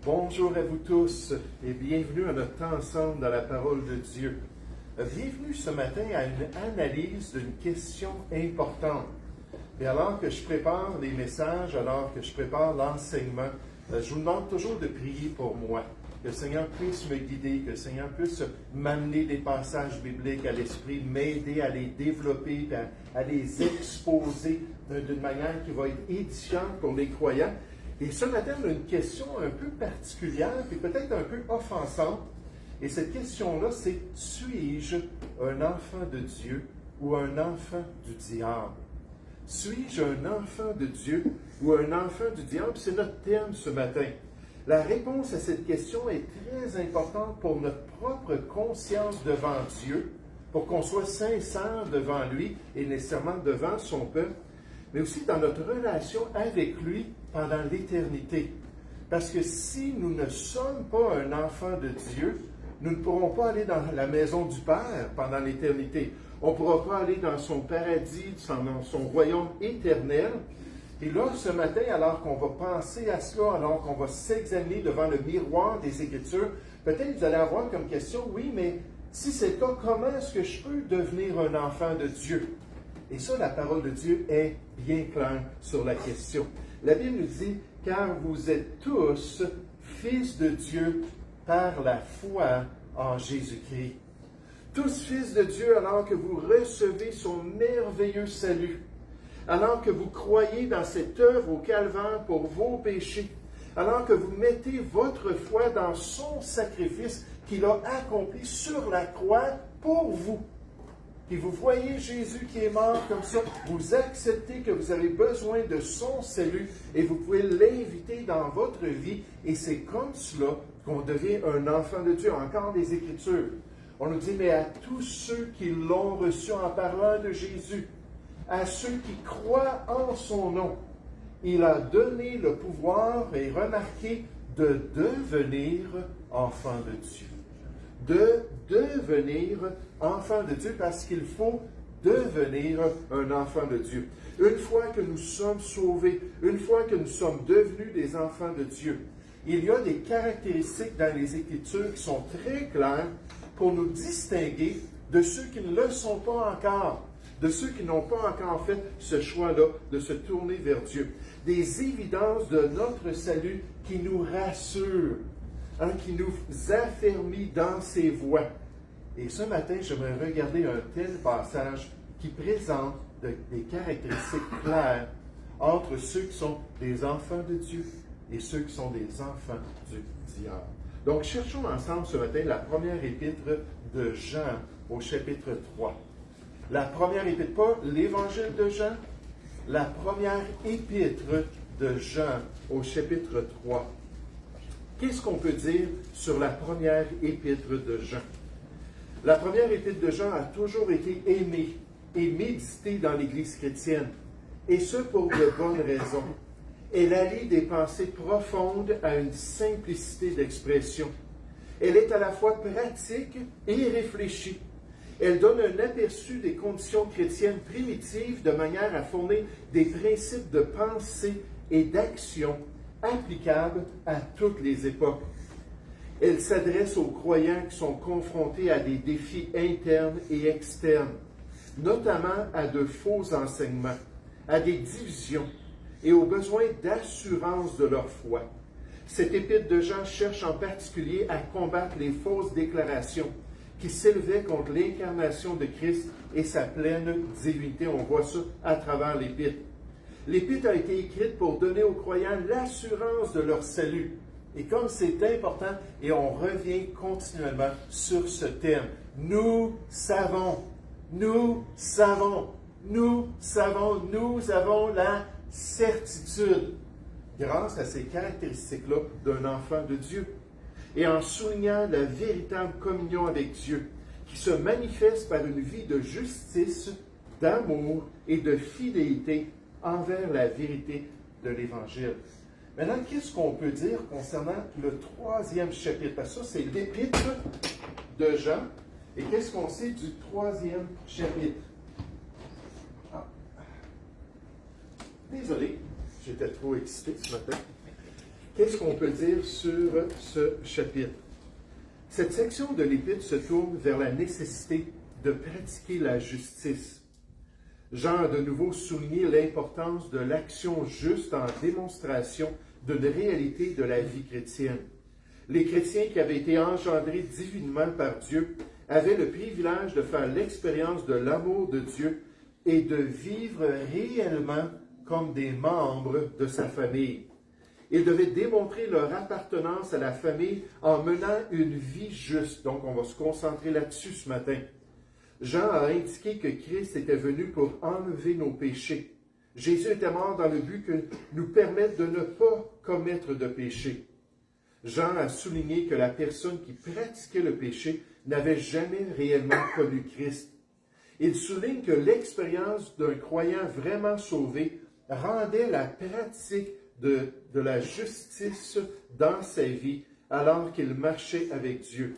Bonjour à vous tous et bienvenue à notre temps ensemble dans la parole de Dieu. Bienvenue ce matin à une analyse d'une question importante. Et alors que je prépare les messages, alors que je prépare l'enseignement, je vous demande toujours de prier pour moi. Que le Seigneur puisse me guider, que le Seigneur puisse m'amener des passages bibliques à l'esprit, m'aider à les développer, à les exposer d'une manière qui va être édifiante pour les croyants. Et ce matin, on a une question un peu particulière, puis peut-être un peu offensante. Et cette question-là, c'est « Suis-je un enfant de Dieu ou un enfant du diable? » Suis-je un enfant de Dieu ou un enfant du diable? C'est notre thème ce matin. La réponse à cette question est très importante pour notre propre conscience devant Dieu, pour qu'on soit sincère devant lui et nécessairement devant son peuple, mais aussi dans notre relation avec lui pendant l'éternité. Parce que si nous ne sommes pas un enfant de Dieu, nous ne pourrons pas aller dans la maison du Père pendant l'éternité. On ne pourra pas aller dans son paradis, dans son royaume éternel. Et là, ce matin, alors qu'on va penser à cela, alors qu'on va s'examiner devant le miroir des Écritures, peut-être vous allez avoir comme question, oui, mais si c'est le cas, comment est-ce que je peux devenir un enfant de Dieu? Et ça, la parole de Dieu est bien claire sur la question. La Bible nous dit, car vous êtes tous fils de Dieu par la foi en Jésus-Christ. Tous fils de Dieu alors que vous recevez son merveilleux salut, alors que vous croyez dans cette œuvre au calvaire pour vos péchés, alors que vous mettez votre foi dans son sacrifice qu'il a accompli sur la croix pour vous. Et vous voyez Jésus qui est mort comme ça, vous acceptez que vous avez besoin de son salut et vous pouvez l'inviter dans votre vie. Et c'est comme cela qu'on devient un enfant de Dieu. Encore des Écritures. On nous dit, mais à tous ceux qui l'ont reçu en parlant de Jésus, à ceux qui croient en son nom, il a donné le pouvoir, et remarquez, de devenir enfant de Dieu. De devenir enfant de Dieu parce qu'il faut devenir un enfant de Dieu. Une fois que nous sommes sauvés, une fois que nous sommes devenus des enfants de Dieu, il y a des caractéristiques dans les Écritures qui sont très claires pour nous distinguer de ceux qui ne le sont pas encore, de ceux qui n'ont pas encore fait ce choix-là de se tourner vers Dieu. Des évidences de notre salut qui nous rassurent, qui nous affermit dans ses voies. Et ce matin, j'aimerais regarder un tel passage qui présente des caractéristiques claires entre ceux qui sont des enfants de Dieu et ceux qui sont des enfants du diable. Donc, cherchons ensemble ce matin la première épître de Jean au chapitre 3. La première épître, pas l'évangile de Jean, la première épître de Jean au chapitre 3. Qu'est-ce qu'on peut dire sur la première épître de Jean? La première épître de Jean a toujours été aimée et méditée dans l'Église chrétienne, et ce pour de bonnes raisons. Elle allie des pensées profondes à une simplicité d'expression. Elle est à la fois pratique et réfléchie. Elle donne un aperçu des conditions chrétiennes primitives de manière à fournir des principes de pensée et d'action applicables à toutes les époques. Elle s'adresse aux croyants qui sont confrontés à des défis internes et externes, notamment à de faux enseignements, à des divisions et aux besoins d'assurance de leur foi. Cette épître de Jean cherche en particulier à combattre les fausses déclarations qui s'élevaient contre l'incarnation de Christ et sa pleine divinité. On voit ça à travers l'épître. L'épître a été écrite pour donner aux croyants l'assurance de leur salut. Et comme c'est important, et on revient continuellement sur ce thème, nous savons, nous avons la certitude, grâce à ces caractéristiques-là d'un enfant de Dieu. Et en soulignant la véritable communion avec Dieu, qui se manifeste par une vie de justice, d'amour et de fidélité envers la vérité de l'Évangile. Maintenant, qu'est-ce qu'on peut dire concernant le troisième chapitre? Parce que ça, c'est l'épître de Jean. Et qu'est-ce qu'on sait du troisième chapitre? Désolé, j'étais trop excité ce matin. qu'est-ce qu'on peut dire sur ce chapitre? Cette section de l'Épître se tourne vers la nécessité de pratiquer la justice. Jean a de nouveau souligné l'importance de l'action juste en démonstration d'une réalité de la vie chrétienne. Les chrétiens qui avaient été engendrés divinement par Dieu avaient le privilège de faire l'expérience de l'amour de Dieu et de vivre réellement comme des membres de sa famille. Ils devaient démontrer leur appartenance à la famille en menant une vie juste. Donc, on va se concentrer là-dessus ce matin. Jean a indiqué que Christ était venu pour enlever nos péchés. Jésus était mort dans le but que nous permette de ne pas commettre de péché. Jean a souligné que la personne qui pratiquait le péché n'avait jamais réellement connu Christ. Il souligne que l'expérience d'un croyant vraiment sauvé rendait la pratique de la justice dans sa vie alors qu'il marchait avec Dieu.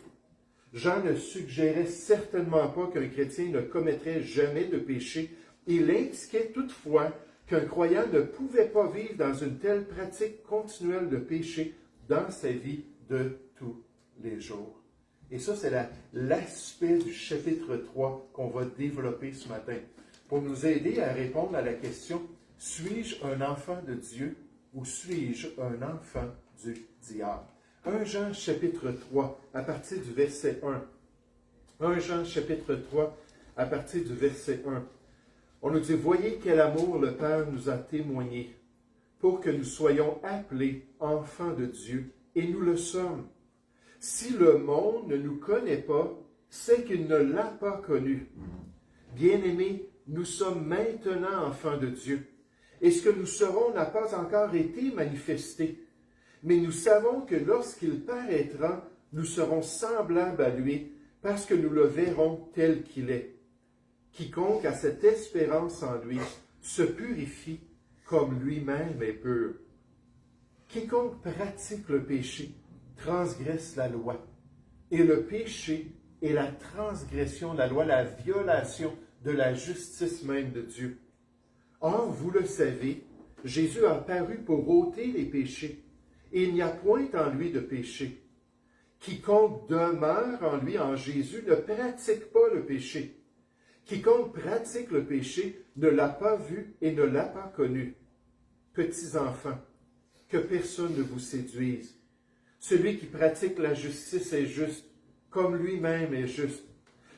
Jean ne suggérait certainement pas qu'un chrétien ne commettrait jamais de péché. Il indiquait toutefois qu'un croyant ne pouvait pas vivre dans une telle pratique continuelle de péché dans sa vie de tous les jours. Et ça, c'est l'aspect du chapitre 3 qu'on va développer ce matin pour nous aider à répondre à la question « Suis-je un enfant de Dieu ou suis-je un enfant du diable ?» 1 Jean chapitre 3 à partir du verset 1. 1 Jean chapitre 3 à partir du verset 1. On nous dit « Voyez quel amour le Père nous a témoigné pour que nous soyons appelés enfants de Dieu, et nous le sommes. Si le monde ne nous connaît pas, c'est qu'il ne l'a pas connu. Bien-aimés, nous sommes maintenant enfants de Dieu, et ce que nous serons n'a pas encore été manifesté. Mais nous savons que lorsqu'il paraîtra, nous serons semblables à lui, parce que nous le verrons tel qu'il est. Quiconque a cette espérance en lui se purifie comme lui-même est pur. Quiconque pratique le péché transgresse la loi. Et le péché est la transgression de la loi, la violation de la justice même de Dieu. Or, vous le savez, Jésus a apparu pour ôter les péchés, et il n'y a point en lui de péché. Quiconque demeure en lui, en Jésus, ne pratique pas le péché. Quiconque pratique le péché ne l'a pas vu et ne l'a pas connu. Petits enfants, que personne ne vous séduise. Celui qui pratique la justice est juste, comme lui-même est juste.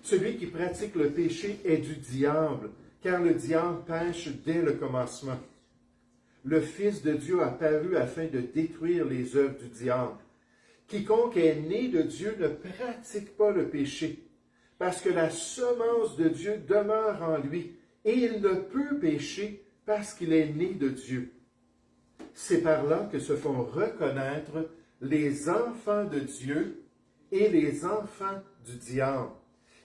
Celui qui pratique le péché est du diable, car le diable pêche dès le commencement. Le Fils de Dieu a paru afin de détruire les œuvres du diable. Quiconque est né de Dieu ne pratique pas le péché, parce que la semence de Dieu demeure en lui, et il ne peut pécher parce qu'il est né de Dieu. C'est par là que se font reconnaître les enfants de Dieu et les enfants du diable.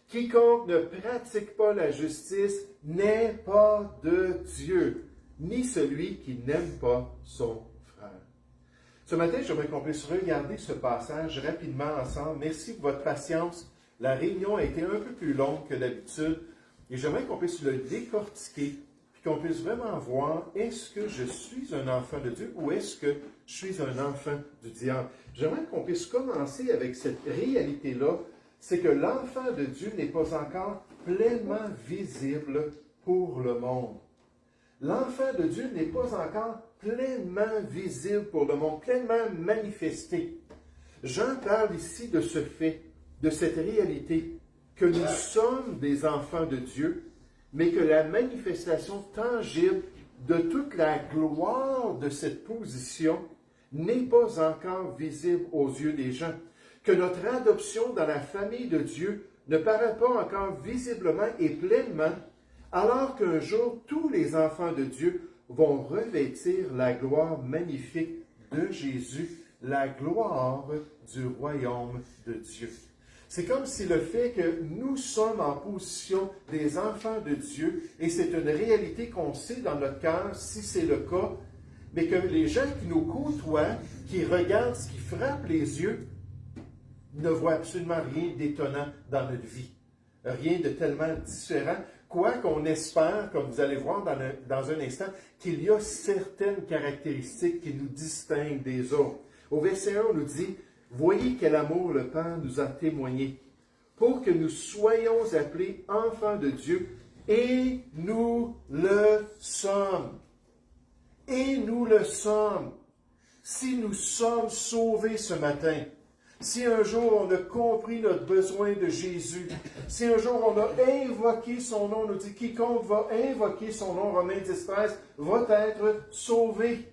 Quiconque ne pratique pas la justice n'est pas de Dieu, ni celui qui n'aime pas son frère. Ce matin, j'aimerais qu'on puisse regarder ce passage rapidement ensemble. Merci pour votre patience. La réunion a été un peu plus longue que d'habitude et j'aimerais qu'on puisse le décortiquer puis qu'on puisse vraiment voir, est-ce que je suis un enfant de Dieu ou est-ce que je suis un enfant du diable? J'aimerais qu'on puisse commencer avec cette réalité-là, c'est que l'enfant de Dieu n'est pas encore pleinement visible pour le monde. L'enfant de Dieu n'est pas encore pleinement visible pour le monde, pleinement manifesté. Jean parle ici de ce fait, de cette réalité, que nous sommes des enfants de Dieu, mais que la manifestation tangible de toute la gloire de cette position n'est pas encore visible aux yeux des gens, que notre adoption dans la famille de Dieu ne paraît pas encore visiblement et pleinement, alors qu'un jour, tous les enfants de Dieu vont revêtir la gloire magnifique de Jésus, la gloire du royaume de Dieu. C'est comme si le fait que nous sommes en position des enfants de Dieu, et c'est une réalité qu'on sait dans notre cœur, si c'est le cas, mais que les gens qui nous côtoient, qui regardent ce qui frappe les yeux, ne voient absolument rien d'étonnant dans notre vie. Rien de tellement différent, quoi qu'on espère, comme vous allez voir dans un instant, qu'il y a certaines caractéristiques qui nous distinguent des autres. Au verset 1, on nous dit, « Voyez quel amour le Père nous a témoigné, pour que nous soyons appelés enfants de Dieu, et nous le sommes. » Et nous le sommes. Si nous sommes sauvés ce matin, si un jour on a compris notre besoin de Jésus, si un jour on a invoqué son nom, on nous dit quiconque va invoquer son nom, Romains 10:13, va être sauvé.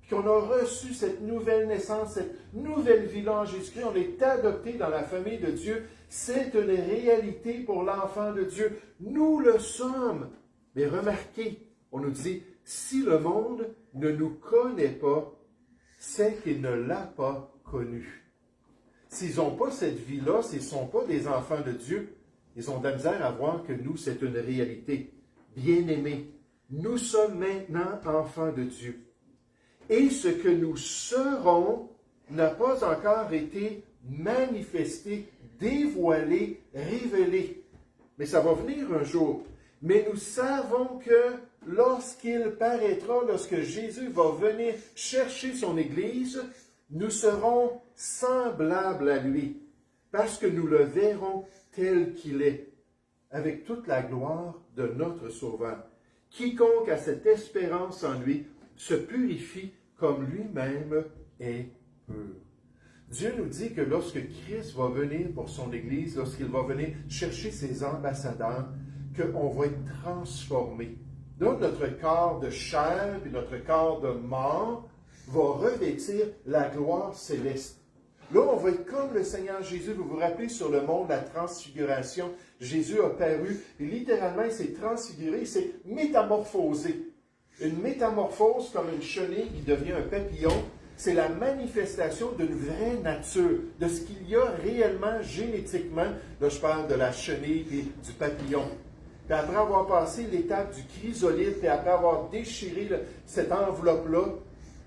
Puis qu'on a reçu cette nouvelle naissance, cette nouvelle vie là en Jésus-Christ, on est adopté dans la famille de Dieu. C'est une réalité pour l'enfant de Dieu. Nous le sommes. Mais remarquez, on nous dit, si le monde ne nous connaît pas, c'est qu'il ne l'a pas connu. S'ils n'ont pas cette vie-là, s'ils ne sont pas des enfants de Dieu, ils ont de la misère à voir que nous, c'est une réalité. Bien-aimés, nous sommes maintenant enfants de Dieu. Et ce que nous serons n'a pas encore été manifesté, dévoilé, révélé. Mais ça va venir un jour. Mais nous savons que lorsqu'il paraîtra, lorsque Jésus va venir chercher son Église, nous serons semblables à lui, parce que nous le verrons tel qu'il est, avec toute la gloire de notre Sauveur. Quiconque a cette espérance en lui se purifie comme lui-même est pur. Dieu nous dit que lorsque Christ va venir pour son Église, lorsqu'il va venir chercher ses ambassadeurs, qu'on va être transformé. Donc, notre corps de chair et notre corps de mort va revêtir la gloire céleste. Là, on va être comme le Seigneur Jésus. Vous vous rappelez sur le mont de la transfiguration, Jésus a paru, et littéralement, il s'est transfiguré, il s'est métamorphosé. Une métamorphose comme une chenille qui devient un papillon, c'est la manifestation d'une vraie nature, de ce qu'il y a réellement génétiquement. Là, je parle de la chenille et du papillon. Puis après avoir passé l'étape du chrysolite, puis après avoir déchiré cette enveloppe-là,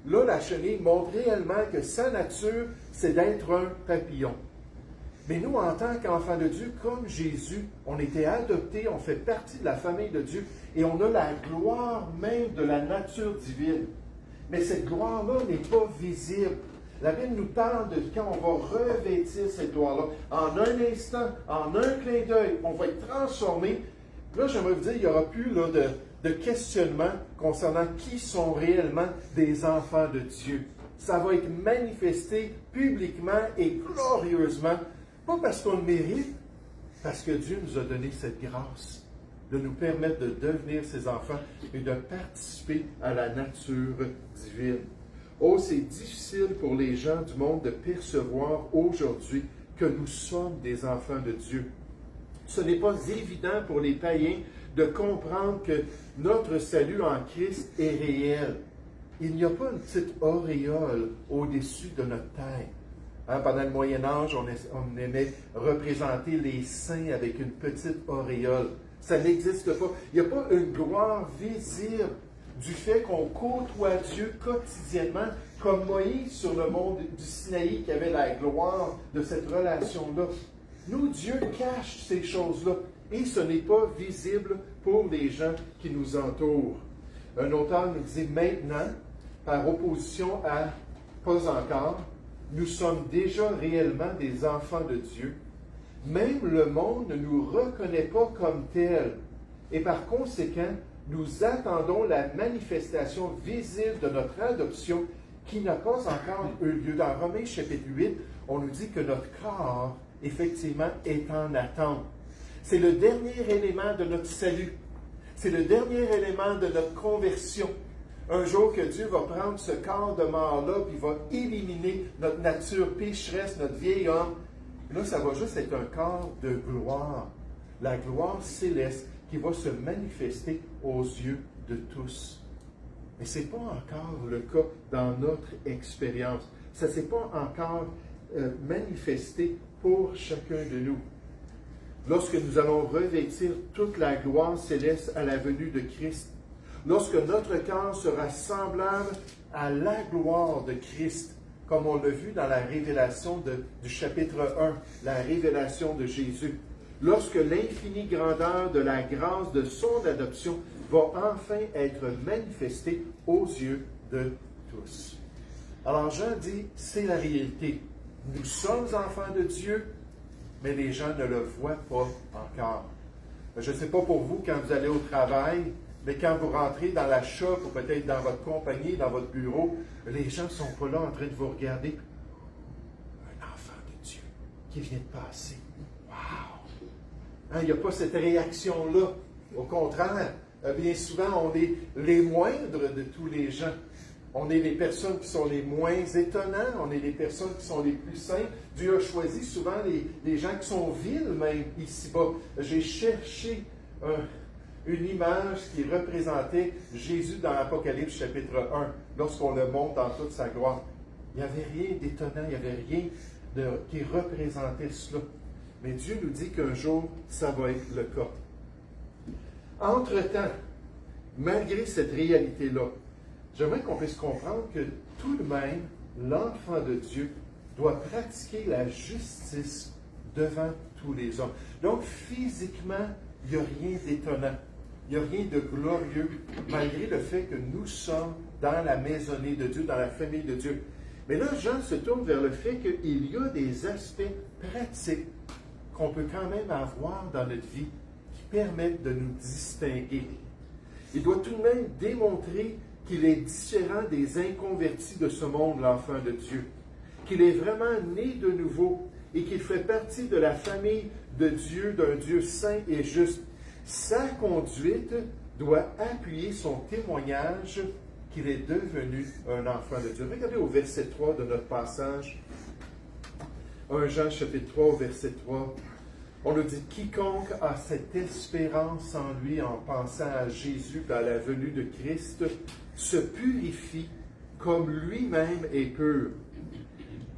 là, la chenille montre réellement que sa nature, c'est d'être un papillon. Mais nous, en tant qu'enfants de Dieu, comme Jésus, on était adoptés, on fait partie de la famille de Dieu, et on a la gloire même de la nature divine. Mais cette gloire-là n'est pas visible. La Bible nous parle de quand on va revêtir cette gloire-là. En un instant, en un clin d'œil, on va être transformé. Là, j'aimerais vous dire, il n'y aura plus là, de questionnement concernant qui sont réellement des enfants de Dieu. Ça va être manifesté publiquement et glorieusement, pas parce qu'on le mérite, parce que Dieu nous a donné cette grâce de nous permettre de devenir ses enfants et de participer à la nature divine. Oh, c'est difficile pour les gens du monde de percevoir aujourd'hui que nous sommes des enfants de Dieu. Ce n'est pas évident pour les païens de comprendre que notre salut en Christ est réel. Il n'y a pas une petite auréole au-dessus de notre tête. Pendant le Moyen Âge, on aimait représenter les saints avec une petite auréole. Ça n'existe pas. Il n'y a pas une gloire visible du fait qu'on côtoie Dieu quotidiennement, comme Moïse sur le mont du Sinaï qui avait la gloire de cette relation-là. Nous, Dieu cache ces choses-là et ce n'est pas visible pour les gens qui nous entourent. Un auteur nous dit maintenant, par opposition à pas encore, nous sommes déjà réellement des enfants de Dieu. Même le monde ne nous reconnaît pas comme tels. Et par conséquent, nous attendons la manifestation visible de notre adoption qui n'a pas encore eu lieu. Dans Romains chapitre 8, on nous dit que notre corps, effectivement, est en attente. C'est le dernier élément de notre salut. C'est le dernier élément de notre conversion. Un jour que Dieu va prendre ce corps de mort-là, puis il va éliminer notre nature pécheresse, notre vieil homme. Et là, ça va juste être un corps de gloire. La gloire céleste qui va se manifester aux yeux de tous. Mais ce n'est pas encore le cas dans notre expérience. Ça ne s'est pas encore manifesté pour chacun de nous. Lorsque nous allons revêtir toute la gloire céleste à la venue de Christ, lorsque notre corps sera semblable à la gloire de Christ, comme on l'a vu dans la révélation du chapitre 1, la révélation de Jésus, lorsque l'infinie grandeur de la grâce de son adoption va enfin être manifestée aux yeux de tous. Alors Jean dit, c'est la réalité. Nous sommes enfants de Dieu, mais les gens ne le voient pas encore. Je ne sais pas pour vous quand vous allez au travail, mais quand vous rentrez dans la shop ou peut-être dans votre compagnie, dans votre bureau, les gens ne sont pas là en train de vous regarder. Un enfant de Dieu qui vient de passer. Wow! Hein, il n'y a pas cette réaction-là. Au contraire, bien souvent, on est les moindres de tous les gens. On est les personnes qui sont les moins étonnants, on est les personnes qui sont les plus simples. Dieu a choisi souvent les gens qui sont vils, même ici-bas. J'ai cherché une image qui représentait Jésus dans l'Apocalypse chapitre 1, lorsqu'on le montre dans toute sa gloire. Il n'y avait rien d'étonnant, il n'y avait rien qui représentait cela. Mais Dieu nous dit qu'un jour, ça va être le cas. Entre-temps, malgré cette réalité-là, j'aimerais qu'on puisse comprendre que tout de même, l'enfant de Dieu doit pratiquer la justice devant tous les hommes. Donc, physiquement, il n'y a rien d'étonnant. Il n'y a rien de glorieux, malgré le fait que nous sommes dans la maisonnée de Dieu, dans la famille de Dieu. Mais là, Jean se tourne vers le fait qu'il y a des aspects pratiques qu'on peut quand même avoir dans notre vie qui permettent de nous distinguer. Il doit tout de même démontrer qu'il est différent des inconvertis de ce monde, l'enfant de Dieu, qu'il est vraiment né de nouveau et qu'il fait partie de la famille de Dieu, d'un Dieu saint et juste. Sa conduite doit appuyer son témoignage qu'il est devenu un enfant de Dieu. Regardez au verset 3 de notre passage, 1 Jean chapitre 3 au verset 3. On nous dit, quiconque a cette espérance en lui en pensant à Jésus, à la venue de Christ, se purifie comme lui-même est pur.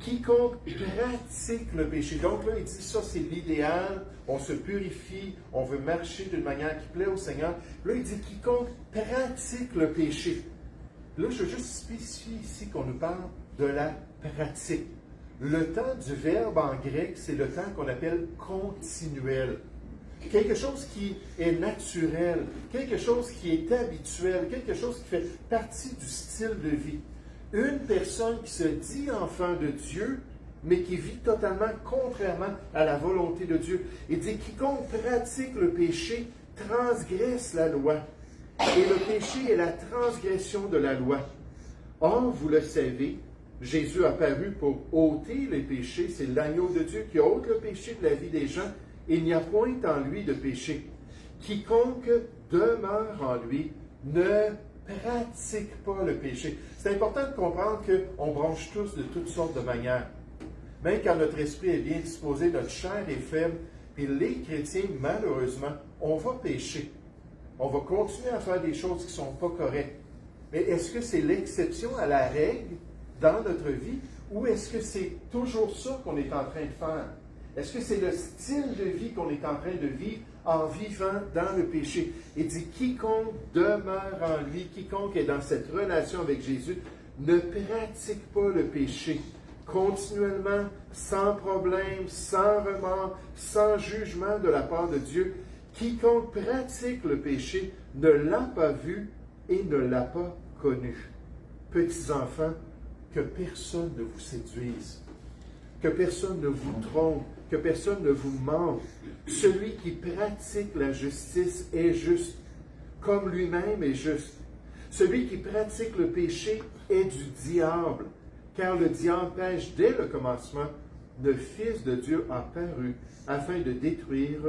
Quiconque pratique le péché. Donc là, il dit, ça c'est l'idéal, on se purifie, on veut marcher d'une manière qui plaît au Seigneur. Là, il dit, quiconque pratique le péché. Là, je veux juste spécifier ici qu'on nous parle de la pratique. Le temps du verbe en grec, c'est le temps qu'on appelle continuel. Quelque chose qui est naturel, quelque chose qui est habituel, quelque chose qui fait partie du style de vie. Une personne qui se dit enfant de Dieu, mais qui vit totalement contrairement à la volonté de Dieu. Il dit, quiconque pratique le péché transgresse la loi. Et le péché est la transgression de la loi. Or, vous le savez, Jésus a apparu pour ôter les péchés. C'est l'agneau de Dieu qui ôte le péché de la vie des gens. Il n'y a point en lui de péché. Quiconque demeure en lui ne pratique pas le péché. C'est important de comprendre qu'on bronche tous de toutes sortes de manières. Même quand notre esprit est bien disposé, notre chair est faible, puis les chrétiens, malheureusement, on va pécher. On va continuer à faire des choses qui ne sont pas correctes. Mais est-ce que c'est l'exception à la règle dans notre vie, ou est-ce que c'est toujours ça qu'on est en train de faire? Est-ce que c'est le style de vie qu'on est en train de vivre en vivant dans le péché? Il dit, quiconque demeure en lui, quiconque est dans cette relation avec Jésus, ne pratique pas le péché. Continuellement, sans problème, sans remords, sans jugement de la part de Dieu. Quiconque pratique le péché ne l'a pas vu et ne l'a pas connu. Petits enfants, que personne ne vous séduise, que personne ne vous trompe, que personne ne vous mente. Celui qui pratique la justice est juste, comme lui-même est juste. Celui qui pratique le péché est du diable, car le diable pêche dès le commencement. Le Fils de Dieu a paru afin de détruire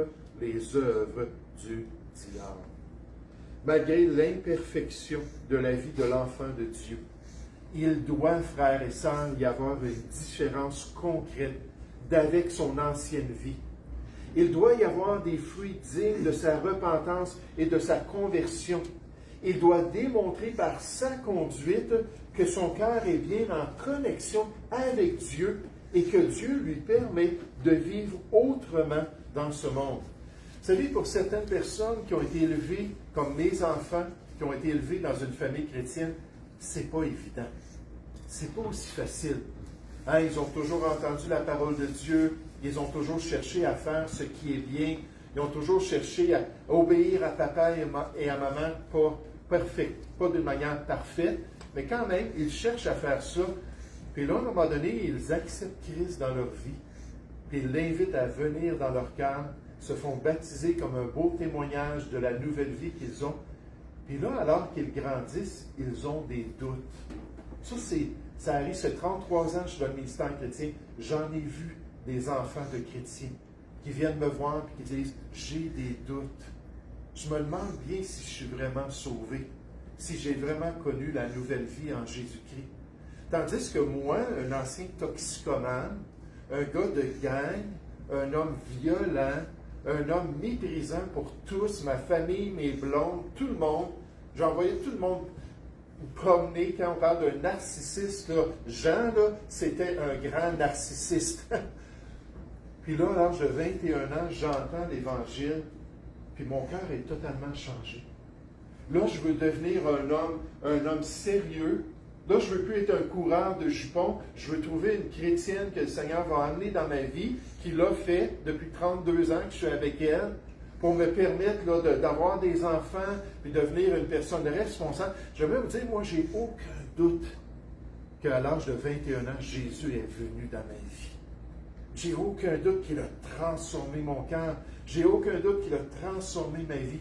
les œuvres du diable. Malgré l'imperfection de la vie de l'enfant de Dieu, il doit, frères et sœurs, y avoir une différence concrète d'avec son ancienne vie. Il doit y avoir des fruits dignes de sa repentance et de sa conversion. Il doit démontrer par sa conduite que son cœur est bien en connexion avec Dieu et que Dieu lui permet de vivre autrement dans ce monde. Vous savez, pour certaines personnes qui ont été élevées comme mes enfants, qui ont été élevés dans une famille chrétienne, c'est pas évident. C'est pas aussi facile. Hein, ils ont toujours entendu la parole de Dieu, ils ont toujours cherché à faire ce qui est bien, ils ont toujours cherché à obéir à papa et à maman, pas d'une manière parfaite, mais quand même, ils cherchent à faire ça, Puis là, à un moment donné, ils acceptent Christ dans leur vie. Puis ils l'invitent à venir dans leur cœur, se font baptiser comme un beau témoignage de la nouvelle vie qu'ils ont. Puis là, alors qu'ils grandissent, ils ont des doutes. Ça arrive, c'est 33 ans que je suis dans le ministère chrétien. J'en ai vu des enfants de chrétiens qui viennent me voir et qui disent « J'ai des doutes. Je me demande bien si je suis vraiment sauvé, si j'ai vraiment connu la nouvelle vie en Jésus-Christ. » Tandis que moi, un ancien toxicomane, un gars de gang, un homme violent, un homme méprisant pour tous, ma famille, mes blondes, tout le monde, j'envoyais tout le monde promener. Quand on parle d'un narcissiste, là, Jean, là, c'était un grand narcissiste. Puis là, à l'âge de 21 ans, j'entends l'Évangile, puis mon cœur est totalement changé. Là, je veux devenir un homme sérieux. Là, je ne veux plus être un coureur de jupons. Je veux trouver une chrétienne que le Seigneur va amener dans ma vie, qui l'a fait depuis 32 ans que je suis avec elle, pour me permettre là, d'avoir des enfants et devenir une personne responsable. J'aimerais vous dire, moi, j'ai aucun doute qu'à l'âge de 21 ans, Jésus est venu dans ma vie. J'ai aucun doute qu'il a transformé mon cœur. J'ai aucun doute qu'il a transformé ma vie.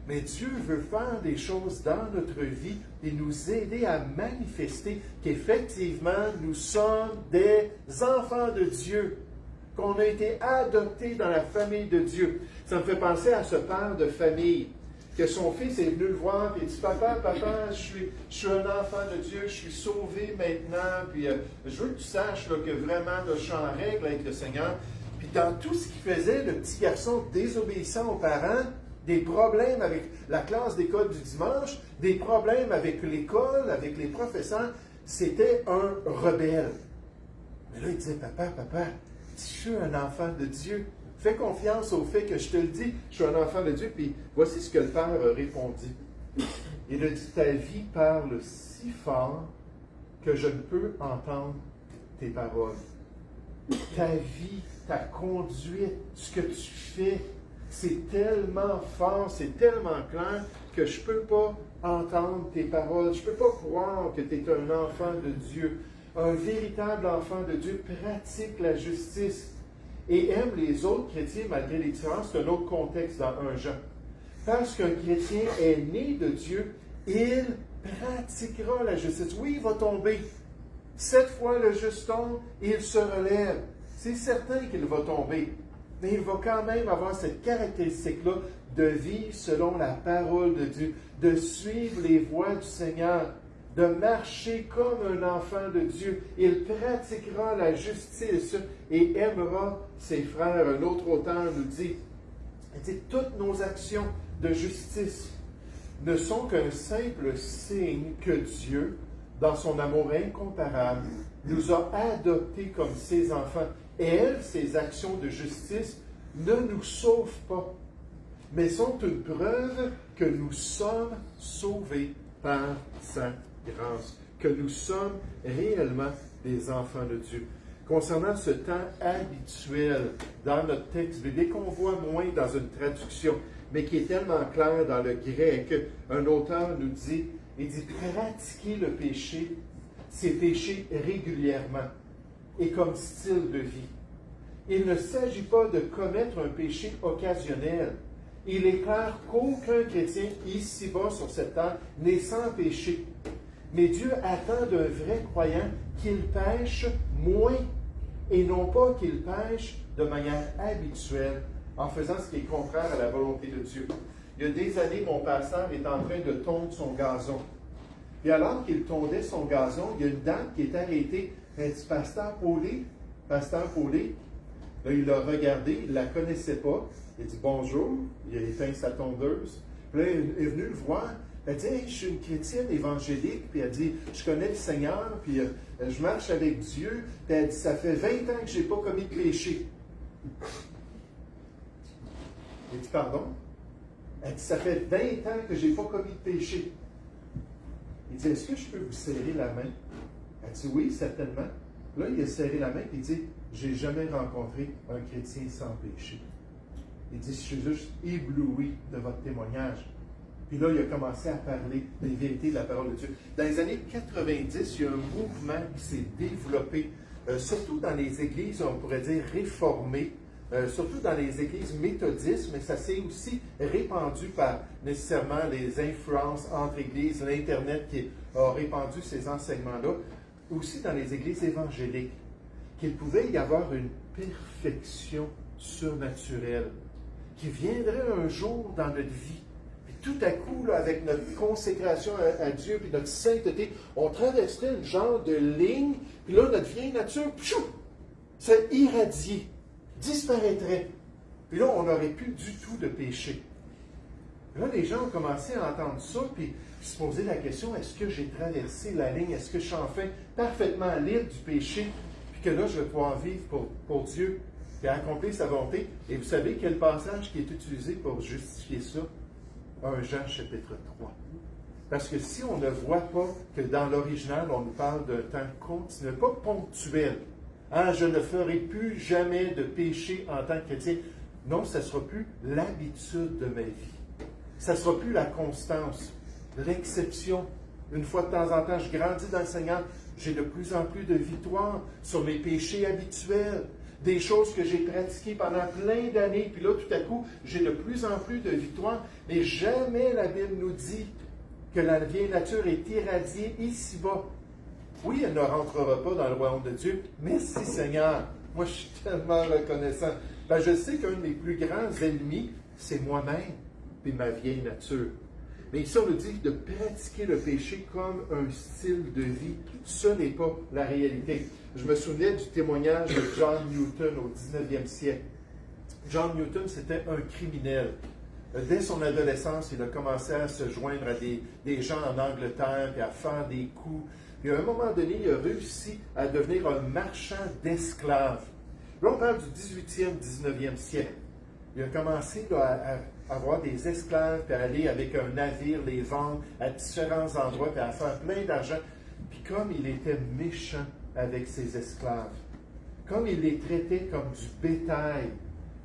Mais Dieu veut faire des choses dans notre vie et nous aider à manifester qu'effectivement, nous sommes des enfants de Dieu, qu'on a été adoptés dans la famille de Dieu. Ça me fait penser à ce père de famille, que son fils est venu le voir et il dit « Papa, je suis un enfant de Dieu, je suis sauvé maintenant, puis je veux que tu saches là, que vraiment là, je suis en règle avec le Seigneur. » Puis dans tout ce qu'il faisait, le petit garçon désobéissant aux parents, des problèmes avec la classe d'école du dimanche, des problèmes avec l'école, avec les professeurs, c'était un rebelle. Mais là, il disait « Papa, je suis un enfant de Dieu. Fais confiance au fait que je te le dis, je suis un enfant de Dieu. » Puis voici ce que le Père a répondu. Il a dit « Ta vie parle si fort que je ne peux entendre tes paroles. Ta vie, ta conduite, ce que tu fais, c'est tellement fort, c'est tellement clair que je ne peux pas entendre tes paroles. Je ne peux pas croire que tu es un enfant de Dieu. Un véritable enfant de Dieu pratique la justice et aime les autres chrétiens malgré les différences. C'est un autre contexte dans 1 Jean. Parce qu'un chrétien est né de Dieu, il pratiquera la justice. Oui, il va tomber. 7 fois le juste tombe, il se relève. C'est certain qu'il va tomber. Mais il va quand même avoir cette caractéristique-là de vivre selon la parole de Dieu, de suivre les voies du Seigneur, de marcher comme un enfant de Dieu. Il pratiquera la justice et aimera ses frères. Un autre auteur nous dit, toutes nos actions de justice ne sont qu'un simple signe que Dieu, dans son amour incomparable, nous a adoptés comme ses enfants. Elles, ces actions de justice, ne nous sauvent pas, mais sont une preuve que nous sommes sauvés par sa grâce, que nous sommes réellement des enfants de Dieu. Concernant ce temps habituel dans notre texte biblique, qu'on voit moins dans une traduction, mais qui est tellement clair dans le grec, un auteur nous dit, il dit pratiquer le péché, c'est pécher régulièrement et comme style de vie. Il ne s'agit pas de commettre un péché occasionnel. Il est clair qu'aucun chrétien ici-bas sur cette terre n'est sans péché. Mais Dieu attend d'un vrai croyant qu'il pêche moins et non pas qu'il pêche de manière habituelle en faisant ce qui est contraire à la volonté de Dieu. Il y a des années, mon pasteur est en train de tondre son gazon. Et alors qu'il tondait son gazon, il y a une dame qui est arrêtée. Elle dit, Pasteur Paulet, là, il l'a regardé, il ne la connaissait pas. Il a dit bonjour, il a éteint sa tondeuse. Puis là, il est venu le voir. Elle dit, hey, je suis une chrétienne évangélique. Puis elle dit, je connais le Seigneur, puis je marche avec Dieu. Puis elle dit, ça fait 20 ans que je n'ai pas commis de péché. Il dit, pardon? Elle dit, ça fait 20 ans que je n'ai pas commis de péché. Il dit, est-ce que je peux vous serrer la main? Elle dit, oui, certainement. Là, il a serré la main et il dit, j'ai jamais rencontré un chrétien sans péché. Il dit, je suis juste ébloui de votre témoignage. Puis là, il a commencé à parler des vérités de la parole de Dieu. Dans les années 90, il y a un mouvement qui s'est développé, surtout dans les églises, on pourrait dire, réformées, surtout dans les églises méthodistes, mais ça s'est aussi répandu par nécessairement les influences entre églises, l'Internet qui a répandu ces enseignements-là, aussi dans les églises évangéliques, qu'il pouvait y avoir une perfection surnaturelle qui viendrait un jour dans notre vie. Puis tout à coup, là, avec notre consécration à Dieu puis notre sainteté, on traverserait un genre de ligne, puis là, notre vieille nature, pfiou, ça irradier, disparaîtrait. Puis là, on n'aurait plus du tout de péché. Là, les gens ont commencé à entendre ça, puis se poser la question, est-ce que j'ai traversé la ligne? Est-ce que je suis enfin parfaitement libre du péché? Puis que là, je vais pouvoir vivre pour Dieu et accomplir sa volonté. Et vous savez quel passage qui est utilisé pour justifier ça? 1 Jean chapitre 3. Parce que si on ne voit pas que dans l'original, on nous parle d'un temps continuel, pas ponctuel. Ah, je ne ferai plus jamais de péché en tant que chrétien. Non, ça ne sera plus l'habitude de ma vie. Ça ne sera plus la constance, l'exception. Une fois de temps en temps, je grandis dans le Seigneur. J'ai de plus en plus de victoires sur mes péchés habituels. Des choses que j'ai pratiquées pendant plein d'années. Puis là, tout à coup, j'ai de plus en plus de victoires. Mais jamais la Bible nous dit que la vieille nature est irradiée ici-bas. Oui, elle ne rentrera pas dans le royaume de Dieu. Merci Seigneur. Moi, je suis tellement reconnaissant. Ben, je sais qu'un de mes plus grands ennemis, c'est moi-même et ma vieille nature. Mais ici, on nous dit de pratiquer le péché comme un style de vie. Ce n'est pas la réalité. Je me souvenais du témoignage de John Newton au 19e siècle. John Newton, c'était un criminel. Dès son adolescence, il a commencé à se joindre à des gens en Angleterre, puis à faire des coups. Puis à un moment donné, il a réussi à devenir un marchand d'esclaves. Là, on parle du 18e, 19e siècle. Il a commencé là, à avoir des esclaves, puis à aller avec un navire, les vendre à différents endroits, puis à faire plein d'argent. Puis comme il était méchant avec ses esclaves, comme il les traitait comme du bétail,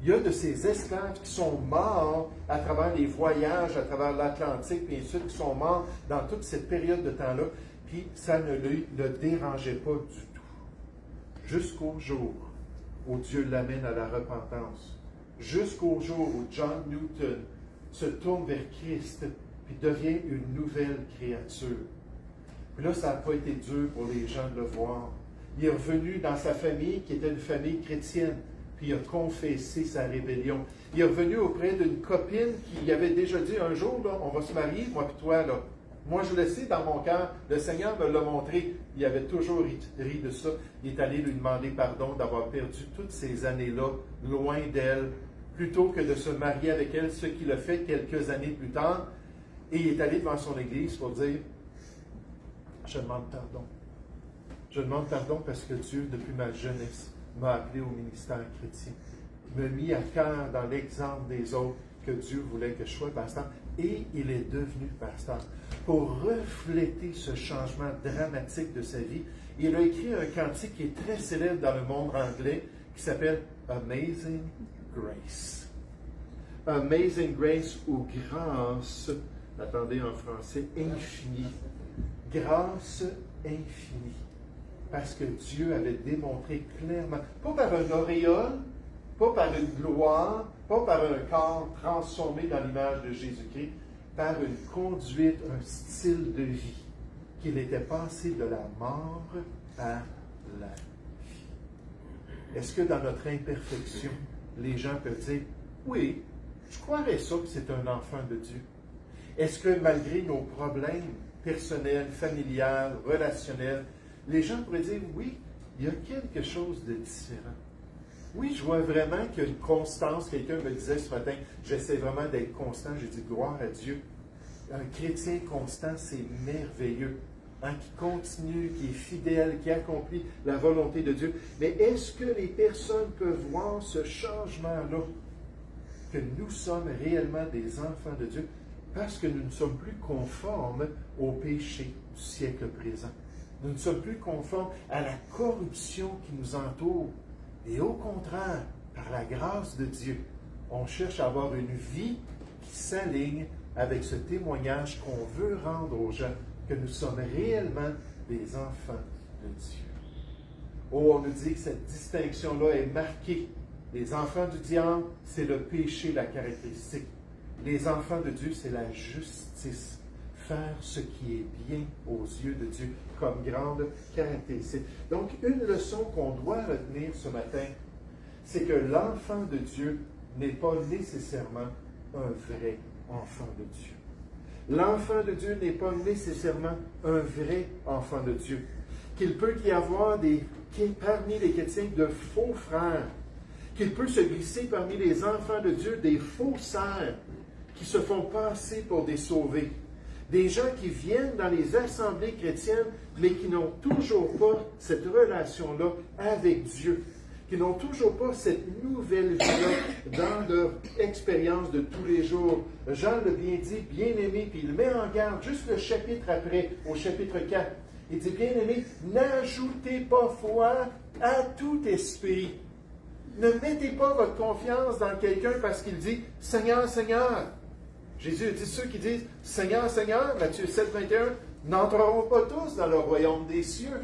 il y a de ces esclaves qui sont morts à travers les voyages, à travers l'Atlantique, puis ensuite qui sont morts dans toute cette période de temps-là, puis ça ne le dérangeait pas du tout. Jusqu'au jour où Dieu l'amène à la repentance. Jusqu'au jour où John Newton se tourne vers Christ puis devient une nouvelle créature. Puis là, ça n'a pas été dur pour les gens de le voir. Il est revenu dans sa famille, qui était une famille chrétienne, puis il a confessé sa rébellion. Il est revenu auprès d'une copine qui avait déjà dit un jour, là, on va se marier, moi et toi, là. Moi, je le sais dans mon cœur, le Seigneur me l'a montré. Il avait toujours ri de ça. Il est allé lui demander pardon d'avoir perdu toutes ces années-là, loin d'elle, plutôt que de se marier avec elle, ce qu'il a fait quelques années plus tard. Et il est allé devant son église pour dire, je demande pardon. Je demande pardon parce que Dieu, depuis ma jeunesse, m'a appelé au ministère chrétien. M'a mis à cœur dans l'exemple des autres que Dieu voulait que je sois pasteur. Et il est devenu pasteur. Pour refléter ce changement dramatique de sa vie, il a écrit un cantique qui est très célèbre dans le monde anglais, qui s'appelle Amazing Grace. Amazing Grace ou grâce, attendez en français, infinie. Grâce infinie. Parce que Dieu avait démontré clairement, pas par un auréole, pas par une gloire, pas par un corps transformé dans l'image de Jésus-Christ, par une conduite, un style de vie, qu'il était passé de la mort à la vie. Est-ce que dans notre imperfection, les gens peuvent dire, oui, je croirais ça que c'est un enfant de Dieu? Est-ce que malgré nos problèmes personnels, familiales, relationnels, les gens pourraient dire, oui, il y a quelque chose de différent? Oui, je vois vraiment qu'il y a une constance. Quelqu'un me disait ce matin, j'essaie vraiment d'être constant. J'ai dit, gloire à Dieu. Un chrétien constant, c'est merveilleux. Hein, qui continue, qui est fidèle, qui accomplit la volonté de Dieu. Mais est-ce que les personnes peuvent voir ce changement-là? Que nous sommes réellement des enfants de Dieu parce que nous ne sommes plus conformes au péché du siècle présent. Nous ne sommes plus conformes à la corruption qui nous entoure. Et au contraire, par la grâce de Dieu, on cherche à avoir une vie qui s'aligne avec ce témoignage qu'on veut rendre aux gens que nous sommes réellement des enfants de Dieu. Oh, on nous dit que cette distinction-là est marquée. Les enfants du diable, c'est le péché, la caractéristique. Les enfants de Dieu, c'est la justice. Faire ce qui est bien aux yeux de Dieu comme grande caractéristique. Donc, une leçon qu'on doit retenir ce matin, c'est que l'enfant de Dieu n'est pas nécessairement un vrai enfant de Dieu. L'enfant de Dieu n'est pas nécessairement un vrai enfant de Dieu. Qu'il peut y avoir parmi les chrétiens de faux frères, qu'il peut se glisser parmi les enfants de Dieu des faux sœurs qui se font passer pour des sauvés. Des gens qui viennent dans les assemblées chrétiennes, mais qui n'ont toujours pas cette relation-là avec Dieu, qui n'ont toujours pas cette nouvelle vie-là dans leur expérience de tous les jours. Jean l'a bien dit, bien-aimé, puis il met en garde, juste le chapitre après, au chapitre 4. Il dit, bien-aimé, n'ajoutez pas foi à tout esprit. Ne mettez pas votre confiance dans quelqu'un parce qu'il dit, Seigneur, Seigneur. Jésus dit, ceux qui disent, Seigneur, Seigneur, Matthieu 7, 21, n'entreront pas tous dans le royaume des cieux.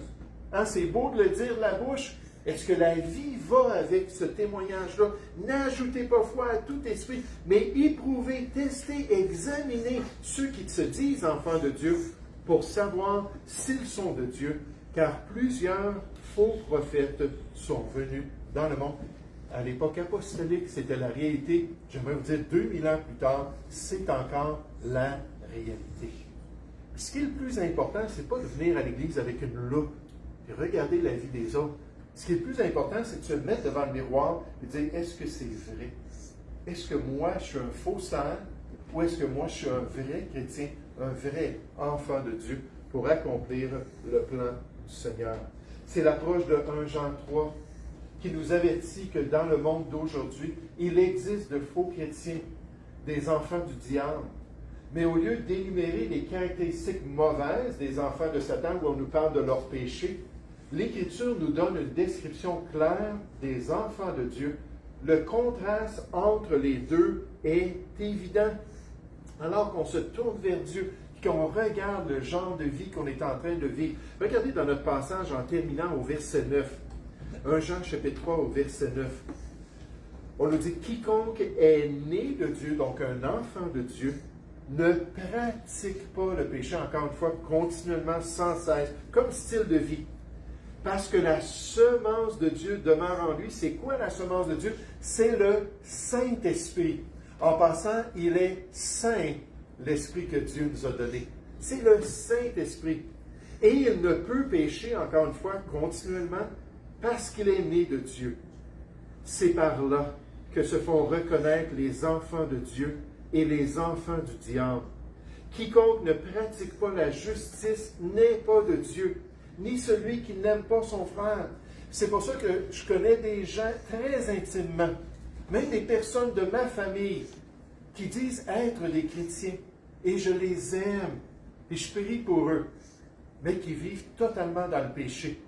Hein, c'est beau de le dire de la bouche. Est-ce que la vie va avec ce témoignage-là? N'ajoutez pas foi à tout esprit, mais éprouvez, testez, examinez ceux qui se disent enfants de Dieu pour savoir s'ils sont de Dieu, car plusieurs faux prophètes sont venus dans le monde. À l'époque apostolique, c'était la réalité. J'aimerais vous dire, 2000 ans plus tard, c'est encore la réalité. Ce qui est le plus important, ce n'est pas de venir à l'Église avec une loupe et regarder la vie des autres. Ce qui est le plus important, c'est de se mettre devant le miroir et de dire, est-ce que c'est vrai? Est-ce que moi, je suis un faussaire ou est-ce que moi, je suis un vrai chrétien, un vrai enfant de Dieu pour accomplir le plan du Seigneur? C'est l'approche de 1 Jean 3 qui nous avertit que dans le monde d'aujourd'hui, il existe de faux chrétiens, des enfants du diable. Mais au lieu d'énumérer les caractéristiques mauvaises des enfants de Satan, où on nous parle de leur péché, l'Écriture nous donne une description claire des enfants de Dieu. Le contraste entre les deux est évident. Alors qu'on se tourne vers Dieu, qu'on regarde le genre de vie qu'on est en train de vivre. Regardez dans notre passage en terminant au verset 9. 1 Jean chapitre 3 au verset 9. On nous dit, quiconque est né de Dieu, donc un enfant de Dieu, ne pratique pas le péché, encore une fois, continuellement, sans cesse, comme style de vie. Parce que la semence de Dieu demeure en lui. C'est quoi la semence de Dieu? C'est le Saint-Esprit. En passant, il est saint, l'Esprit que Dieu nous a donné. C'est le Saint-Esprit. Et il ne peut pécher, encore une fois, continuellement, parce qu'il est né de Dieu. C'est par là que se font reconnaître les enfants de Dieu et les enfants du diable. Quiconque ne pratique pas la justice n'est pas de Dieu, ni celui qui n'aime pas son frère. C'est pour ça que je connais des gens très intimement, même des personnes de ma famille, qui disent être des chrétiens, et je les aime, et je prie pour eux, mais qui vivent totalement dans le péché,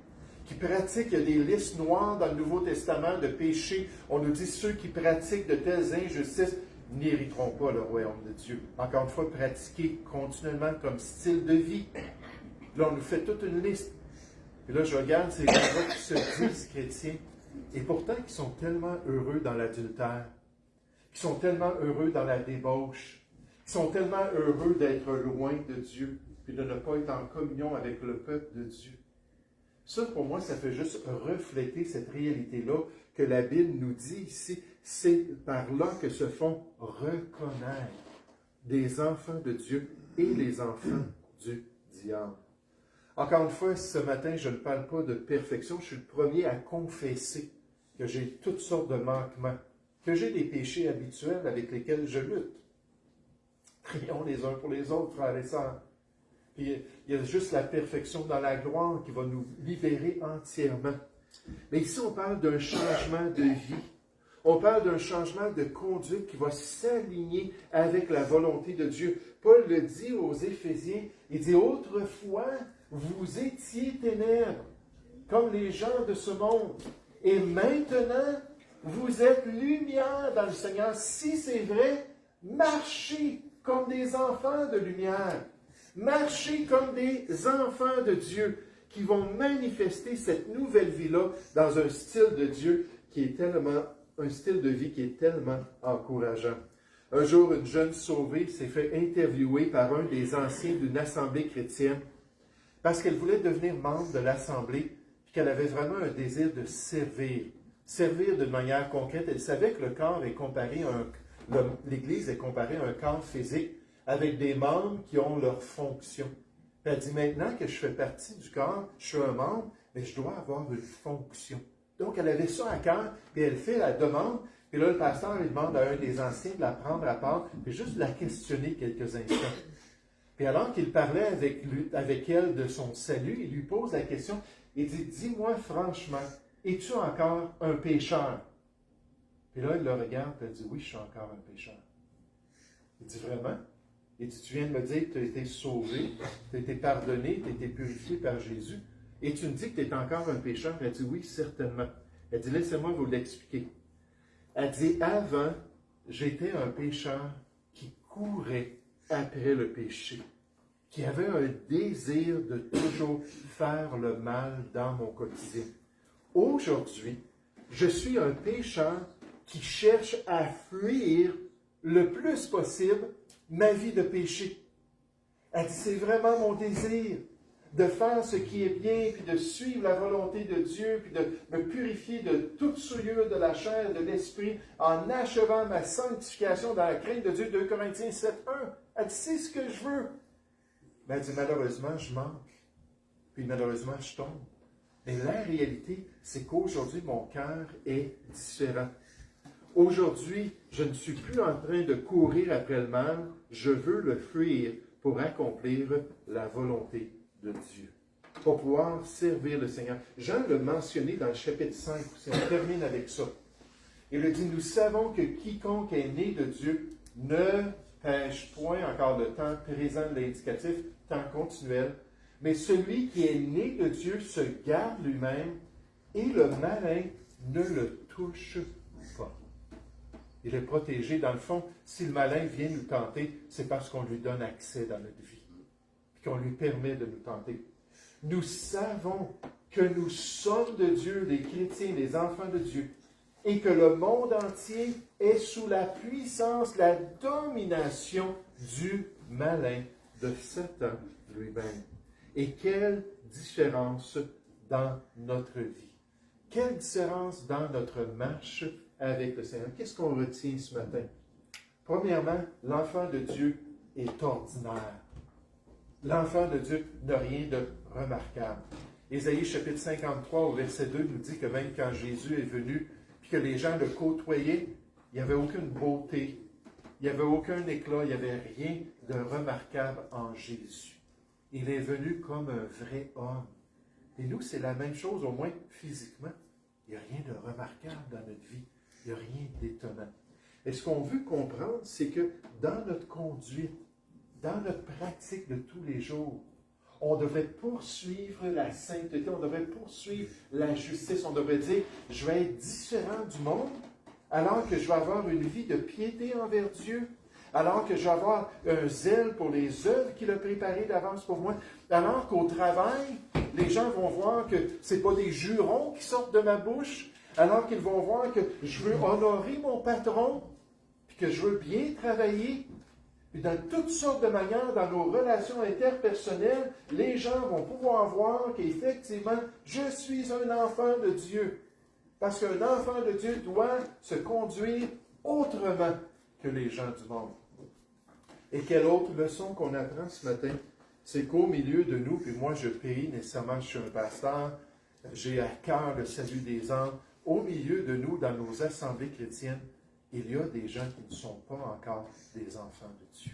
qui pratiquent des listes noires dans le Nouveau Testament de péchés. On nous dit ceux qui pratiquent de telles injustices n'hériteront pas le royaume de Dieu. Encore une fois, pratiquer continuellement comme style de vie. Là, on nous fait toute une liste. Et là, je regarde ces gens-là qui se disent chrétiens, et pourtant qui sont tellement heureux dans l'adultère, qui sont tellement heureux dans la débauche, qui sont tellement heureux d'être loin de Dieu, puis de ne pas être en communion avec le peuple de Dieu. Ça, pour moi, ça fait juste refléter cette réalité-là que la Bible nous dit ici. C'est par là que se font reconnaître des enfants de Dieu et les enfants du diable. Encore une fois, ce matin, je ne parle pas de perfection. Je suis le premier à confesser que j'ai toutes sortes de manquements, que j'ai des péchés habituels avec lesquels je lutte. Prions les uns pour les autres, frères et sœurs. Puis, il y a juste la perfection dans la gloire qui va nous libérer entièrement. Mais ici, on parle d'un changement de vie. On parle d'un changement de conduite qui va s'aligner avec la volonté de Dieu. Paul le dit aux Éphésiens, il dit « Autrefois, vous étiez ténèbres, comme les gens de ce monde. Et maintenant, vous êtes lumière dans le Seigneur. Si c'est vrai, marchez comme des enfants de lumière. Marcher comme des enfants de Dieu qui vont manifester cette nouvelle vie-là dans un style de Dieu qui est tellement, un style de vie qui est tellement encourageant. Un jour, une jeune sauvée s'est fait interviewer par un des anciens d'une assemblée chrétienne parce qu'elle voulait devenir membre de l'assemblée et qu'elle avait vraiment un désir de servir. Servir de manière concrète. Elle savait que le corps est comparé à l'Église est comparée à un corps physique avec des membres qui ont leur fonction. Elle dit, maintenant que je fais partie du corps, je suis un membre, mais je dois avoir une fonction. Donc, elle avait ça à cœur, puis elle fait la demande, puis là, le pasteur lui demande à un des anciens de la prendre à part, puis juste de la questionner quelques instants. Puis alors qu'il parlait avec elle de son salut, il lui pose la question, il dit, dis-moi franchement, es-tu encore un pécheur? Puis là, il le regarde, puis elle dit, oui, je suis encore un pécheur. Il dit, vraiment? Il dit, tu viens de me dire que tu as été sauvé, tu as été pardonné, tu as été purifié par Jésus, et tu me dis que tu es encore un pécheur? Elle dit, oui, certainement. Elle dit, laissez-moi vous l'expliquer. Elle dit, avant, j'étais un pécheur qui courait après le péché, qui avait un désir de toujours faire le mal dans mon quotidien. Aujourd'hui, je suis un pécheur qui cherche à fuir le plus possible ma vie de péché. Elle dit, c'est vraiment mon désir de faire ce qui est bien, puis de suivre la volonté de Dieu, puis de me purifier de toute souillure de la chair et de l'esprit, en achevant ma sanctification dans la crainte de Dieu, 2 Corinthiens 7:1. Elle dit, c'est ce que je veux. Mais elle dit, malheureusement, je manque. Puis malheureusement, je tombe. Mais la réalité, c'est qu'aujourd'hui, mon cœur est différent. Aujourd'hui, je ne suis plus en train de courir après le mal, je veux le fuir pour accomplir la volonté de Dieu, pour pouvoir servir le Seigneur. Jean l'a mentionné dans le chapitre 5, si on termine avec ça. Il a dit, nous savons que quiconque est né de Dieu ne pêche point, encore le temps présent de l'indicatif, temps continuel, mais celui qui est né de Dieu se garde lui-même et le malin ne le touche pas. Il est protégé. Dans le fond, si le malin vient nous tenter, c'est parce qu'on lui donne accès dans notre vie, puis qu'on lui permet de nous tenter. Nous savons que nous sommes de Dieu, les chrétiens, les enfants de Dieu, et que le monde entier est sous la puissance, la domination du malin, de Satan lui-même. Et quelle différence dans notre vie. Quelle différence dans notre marche avec le Seigneur. Qu'est-ce qu'on retient ce matin? Premièrement, l'enfant de Dieu est ordinaire. L'enfant de Dieu n'a rien de remarquable. Ésaïe chapitre 53 au verset 2 nous dit que même quand Jésus est venu, puis que les gens le côtoyaient, il n'y avait aucune beauté, il n'y avait aucun éclat, il n'y avait rien de remarquable en Jésus. Il est venu comme un vrai homme. Et nous, c'est la même chose, au moins physiquement. Il n'y a rien de remarquable dans notre vie. Il n'y a rien d'étonnant. Et ce qu'on veut comprendre, c'est que dans notre conduite, dans notre pratique de tous les jours, on devrait poursuivre la sainteté, on devrait poursuivre la justice, on devrait dire, je vais être différent du monde, alors que je vais avoir une vie de piété envers Dieu, alors que je vais avoir un zèle pour les œuvres qu'il a préparées d'avance pour moi, alors qu'au travail, les gens vont voir que ce n'est pas des jurons qui sortent de ma bouche, alors qu'ils vont voir que je veux honorer mon patron, puis que je veux bien travailler. Puis dans toutes sortes de manières, dans nos relations interpersonnelles, les gens vont pouvoir voir qu'effectivement, je suis un enfant de Dieu. Parce qu'un enfant de Dieu doit se conduire autrement que les gens du monde. Et quelle autre leçon qu'on apprend ce matin? C'est qu'au milieu de nous, puis moi je prie, nécessairement je suis un pasteur, j'ai à cœur le salut des âmes, au milieu de nous, dans nos assemblées chrétiennes, il y a des gens qui ne sont pas encore des enfants de Dieu.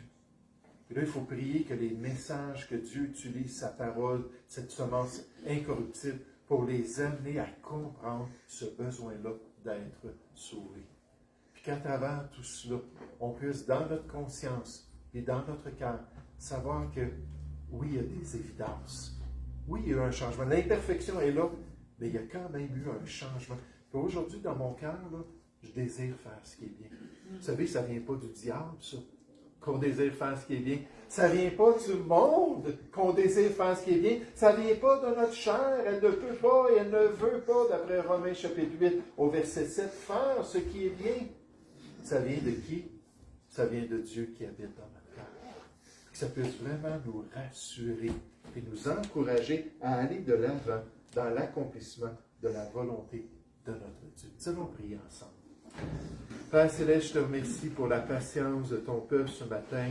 Et là, il faut prier que les messages que Dieu utilise, sa parole, cette semence incorruptible, pour les amener à comprendre ce besoin-là d'être sauvés. Puis qu'à travers tout cela, on puisse, dans notre conscience et dans notre cœur, savoir que, oui, il y a des évidences. Oui, il y a eu un changement. L'imperfection est là, mais il y a quand même eu un changement. Puis aujourd'hui, dans mon cœur, là, je désire faire ce qui est bien. Vous savez, ça ne vient pas du diable, ça. qu'on désire faire ce qui est bien. Ça ne vient pas du monde qu'on désire faire ce qui est bien. Ça ne vient pas de notre chair. Elle ne peut pas et elle ne veut pas, d'après Romains chapitre 8, au verset 7, faire ce qui est bien. Ça vient de qui? Ça vient de Dieu qui habite dans notre cœur. Que ça puisse vraiment nous rassurer et nous encourager à aller de l'avant dans l'accomplissement de la volonté de notre Dieu. Nous allons prier ensemble. Père Céleste, je te remercie pour la patience de ton peuple ce matin.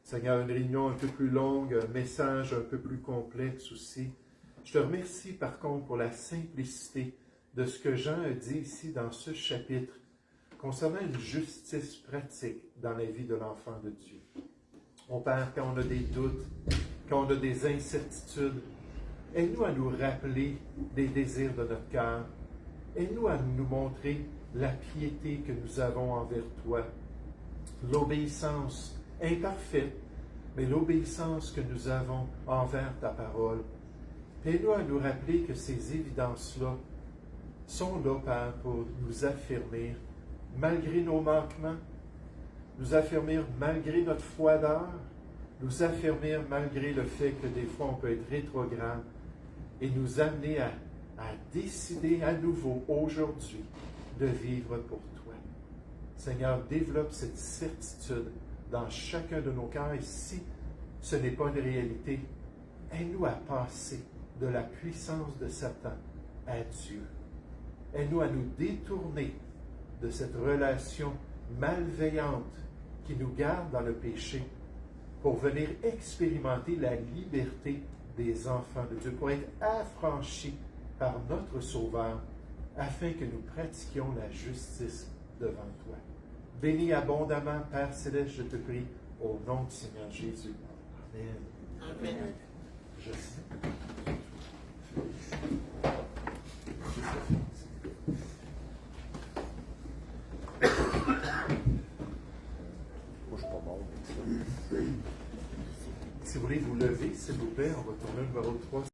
Seigneur, une réunion un peu plus longue, un message un peu plus complexe aussi. Je te remercie par contre pour la simplicité de ce que Jean a dit ici dans ce chapitre concernant une justice pratique dans la vie de l'enfant de Dieu. Mon Père, quand on a des doutes, quand on a des incertitudes, aide-nous à nous rappeler des désirs de notre cœur. Aide-nous à nous montrer la piété que nous avons envers toi, l'obéissance imparfaite, mais l'obéissance que nous avons envers ta parole. Aide-nous à nous rappeler que ces évidences-là sont là, Père, pour nous affermir, malgré nos manquements, nous affermir malgré notre froideur, nous affermir malgré le fait que des fois on peut être rétrograde, et nous amener à décider à nouveau aujourd'hui de vivre pour toi. Seigneur, développe cette certitude dans chacun de nos cœurs. Et si ce n'est pas une réalité, aide-nous à passer de la puissance de Satan à Dieu. Aide-nous à nous détourner de cette relation malveillante qui nous garde dans le péché pour venir expérimenter la liberté des enfants de Dieu, pour être affranchis par notre Sauveur, afin que nous pratiquions la justice devant toi. Bénis abondamment, Père Céleste, je te prie, au nom du Seigneur Jésus. Amen. Amen. Je sais. Moi, je suis pas bon avec ça. Si vous voulez vous lever, s'il vous plaît, on va tourner le numéro 3.